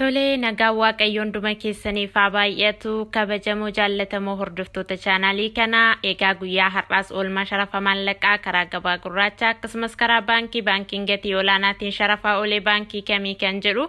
Tole nagaa waaqayyoon dhuma keessaniif haa baay'atu kabajamoo jaallatamoo hordoftoota chaanaalii kana egaa guyyaa har'aas oolmaa sharafa maallaqaa karaa gabaa gurraacha akkasumas karaa baankiin gatii olaanaatiin sharafa olee baankii kamii kan jedhu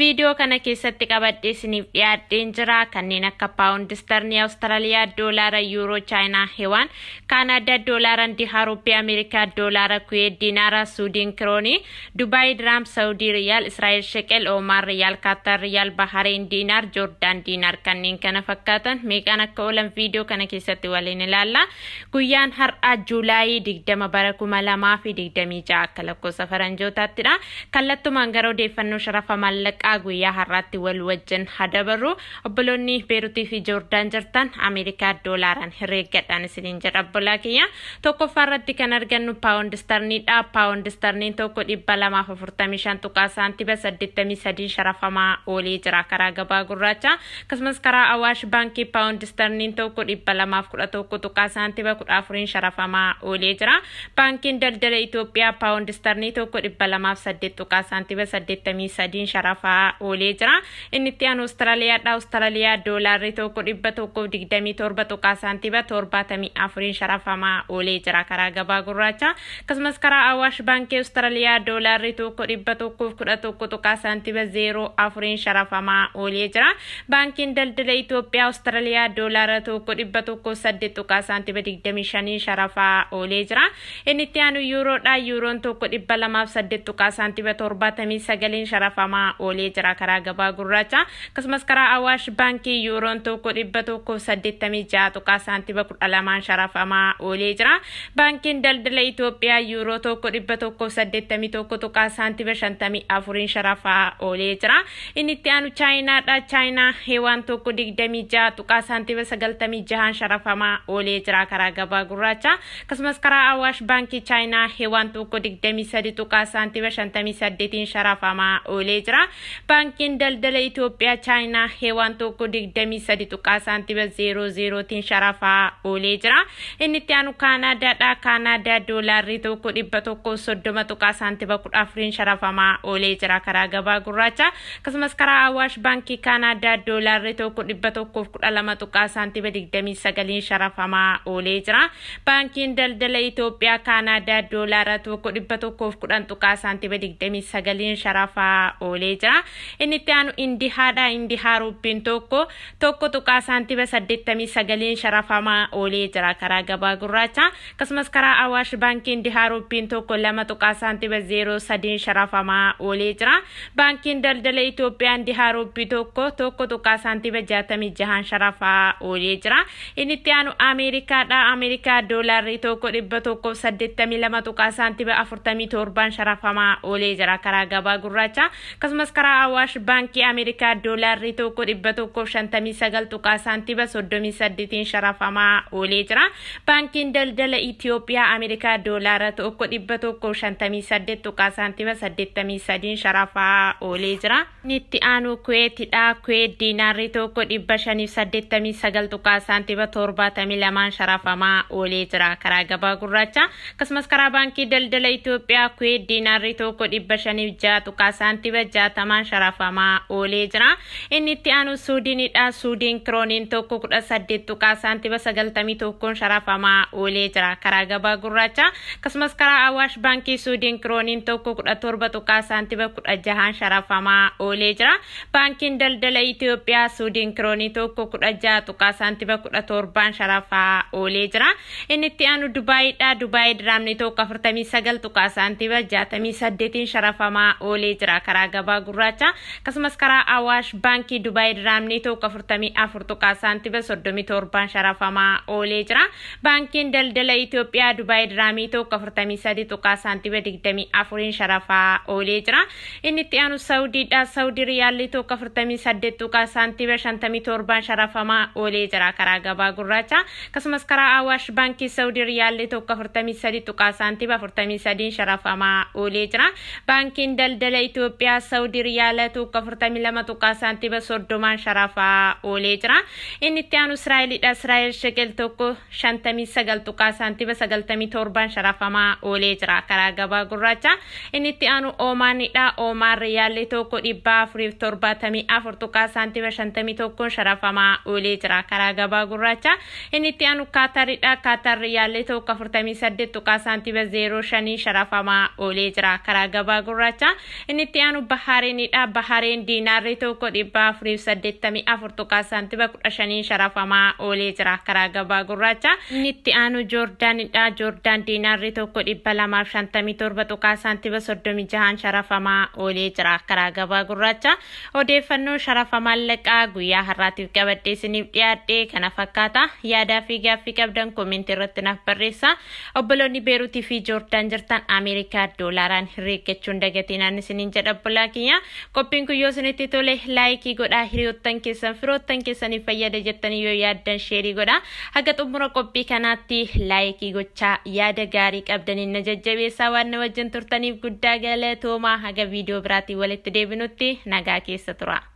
viidiyoo kana keessatti qabadhee isiniif dhiyaadheen jira kanneen akka paawundi sterlingii Awustiraaliyaa doolaara yuuroo chaayinaa hewaan kaanadaa doolaara dirhamii Ameerikaa doolaara kuweet diinaara suudiin kiroonii Dubaay diraam Saawudii riyaal Israa'el sheqel Oomaan riyaal Riyal Bahrain dinar Jordan dinar kanneen kana fakkaatan meeqaan akka oolan viidiyoo kana keessatti waliin ilaalla. Guyyaan har'a Juulaayii 20 bara 2026 akka lakkoofsa faranjootattidha. Kallattumaan gara odeeffannoo sharafa maallaqaa guyyaa har'aatti wal wajjin hadabarru obboloonni Beeruutii fi Jordan jirtan Ameerikaa doolaaran herreeggadhaan isiniin jedha obbolaa kiyya. Tokkoffaa irratti kan argannu paawundi sterlingiidha. Paawundi sterlingii tokko 245 tuqaa saantiba 83 sharafamaa olee jira karaa gabaa gurraacha akkasumas karaa Awaash baankii paawundi sterlingii tokko 211 tuqaa saantiba 14 sharafamaa olee jira. Baankiin daldala Itoophiyaa paawundi sterlingii tokko 208 tuqaa saantiba 83 sharafaa olee jira. Inni itti aanu Awustiraaliyaa doolaarri tokko 127 tuqaa saantiba 74 sharafamaa olee jira karaa gabaa gurraacha akkasumas karaa Awaash baankii Awustiraaliyaa doolaarri tokko 111 tuqaa saantiba 0 sharafamaa olee jira. Baankiin daldala Itoophiyaa Awustiraaliyaa doolaara tokko 108 tuqaa saantiba 25 sharafaa olee jira. Inni itti aanu yuuroodha. Yuuroon tokko 208 tuqaa saantiba 79 sharafamaa olee jira karaa gabaa gurraacha akkasumas karaa Awaash baankii yuuroon tokko 186 tuqaa saantiba 12 sharafamaa olee jira. Baankiin daldala Itoophiyaa yuuroo tokko 181 tuqaa saantiba 54 sharafaa olee jira. Inni itti aanu Chaayinaadha. Chaayinaa hewaan tokko 26 tuqaa saantiba 96 sharafamaa olee jira karaa gabaa gurraacha akkasumas karaa Awaash baankii Chaayinaa hewaan tokko 23 tuqaa saantiba 58 sharafamaa olee jira. Baankiin daldala Itoophiyaa Chaayinaa hewaan tokko 23 tuqaa saantiba 00 sharafaa olee jira. Inni itti aanu Kaanaadaadha. Kaanaadaa doolaarri tokko 130 tuqaa saantiba 14 sharafamaa olee jira karaa gabaa gurraacha akkasumas karaa Awaash baankii Kaanadaa doolaarri tokko 112 tuqaa saantiba 29 sharafamaa olee jira. Baankiin daldala Itoophiyaa Kaanadaa doolaara tokko 110 tuqaa saantiba 29 sharafaa olee jira. Inni itti aanu Indihaadha. Indihaa rupiin tokko tuqaa saantiba 89 sharafamaa olee jira karaa gabaa gurraacha akkasumas karaa Awaash baankii Indihaa rupiin tokko 2 tuqaa saantiba 03 sharafamaa olee jira. Baankiin daldala Itoophiyaa Indihaa rupii tokko tuqaa saantiba 66 sharafaa olee jira. Inni itti aanu Ameerikaadha. Ameerikaa doolaarri tokko 182 tuqaa saantiba 47 sharafamaa olee jira karaa gabaa gurraacha akkasumas karaa Awaash baankii Ameerikaa doolaarri tokko 159 tuqaa saantiba 38 sharafamaa olee jira. Baankiin daldala Itoophiyaa Ameerikaa doolaara tokko 158 tuqaa saantiba 83 sharafaa olee jira. Inni itti aanu Kuweetidha. Kuweet diinaarri tokko 589 tuqaa saantiba 72 sharafamaa olee jira karaa gabaa gurraacha akkasumas karaa baankii daldala Itoophiyaa Kuweet diinaarri tokko 506 tuqaa saantiba 60 sharafamaa olee jira. Inni itti aanu Suudiinidha. Suudiin kirooniin tokko 18 tuqaa saantiba 91 sharafamaa olee jira karaa gabaa gurraacha akkasumas karaa Awaash baankii Suudiin kirooniin tokko 17 tuqaa saantiba 16 sharafamaa olee jira. Baankiin daldala Itoophiyaa Suudiin kiroonii tokko 16 tuqaa saantiba 17 sharafaa olee jira. Inni itti aanu Dubaayidha. Dubaay diraamni tokko 49 tuqaa saantiba 68 sharafamaa olee jira karaa gabaa gurraacha akkasumas karaa Awaash baankii Dubaay diraamni tokko 44 tuqaa saantiba 37 sharafamaa olee jira. Baankiin daldala Itoophiyaa Dubaay diraamii tokko 43 tuqaa saantiba 24 sharafaa olee jira. Inni itti aanu Saawudiidha. Saawudii riyaalli tokko 48 tuqaa saantiba 57 sharafamaa olee jira karaa gabaa gurraacha akkasumas karaa Awaash baankii Saawudii riyaalli tokko 43 tuqaa saantiba 43 sharafamaa olee jira. Baankiin daldala Itoophiyaa Saawudii riyaala tokko 42 tuqaa saantiba 30 sharafaa olee jira. Inni itti aanu Israa'elidha. Israa'el sheqel tokko 59 tuqaa saantiba 97 sharafamaa olee jira karaa gabaa gurraacha. Inni itti aanu Oomaanidha. Oomaan riyaalli tokko 100 4.74 tuqaa saantiba 51 sharafamaa oolee jira karaa gabaa gurraacha. Inni itti aanu Qaataridha. Qaatar riyaalii tokko 48 tuqaa saantiba 05 sharafamaa oolee jira karaa gabaa gurraacha. Inni itti aanu Bahareenidha. Bahareen diinaarri tokko 484 tuqaa saantiba 15 sharafamaa oolee jira karaa gabaa gurraacha. Inni itti aanu Joordaanidha. Joordaan diinaarri tokko 257 tuqaa saantiba 36 sharafamaa oolee jira karaa gabaa gurraacha. Odeeffannoo sharafa maallaqaa guyyaa har'aatiif qabadhee isiniif dhiyaadhe kana fakkaata. Yaadaa fi gaaffii qabdan koomentii irratti naaf barreessaa. Obboloonni Beeruutii fi Joordaan jirtan Ameerikaa doolaaraan herreeggachuun dagatinaan isiniin jedha obbolaa kiyya. Qophiin kun yoo isinitti tole laayikii godhaa, hiriyoottan keessan firoottan keessaniif fayyada jettanii yoo yaaddan sheerii godhaa. Haga xumura qophii kanaatti laayikii gochaa yaada gaarii qabdaniin na jajjabeessaa waan na wajjin turtaniif guddaa galatoomaa. Haga viidiyoo biraatiin walitti deebinutti nagaa keessa tura.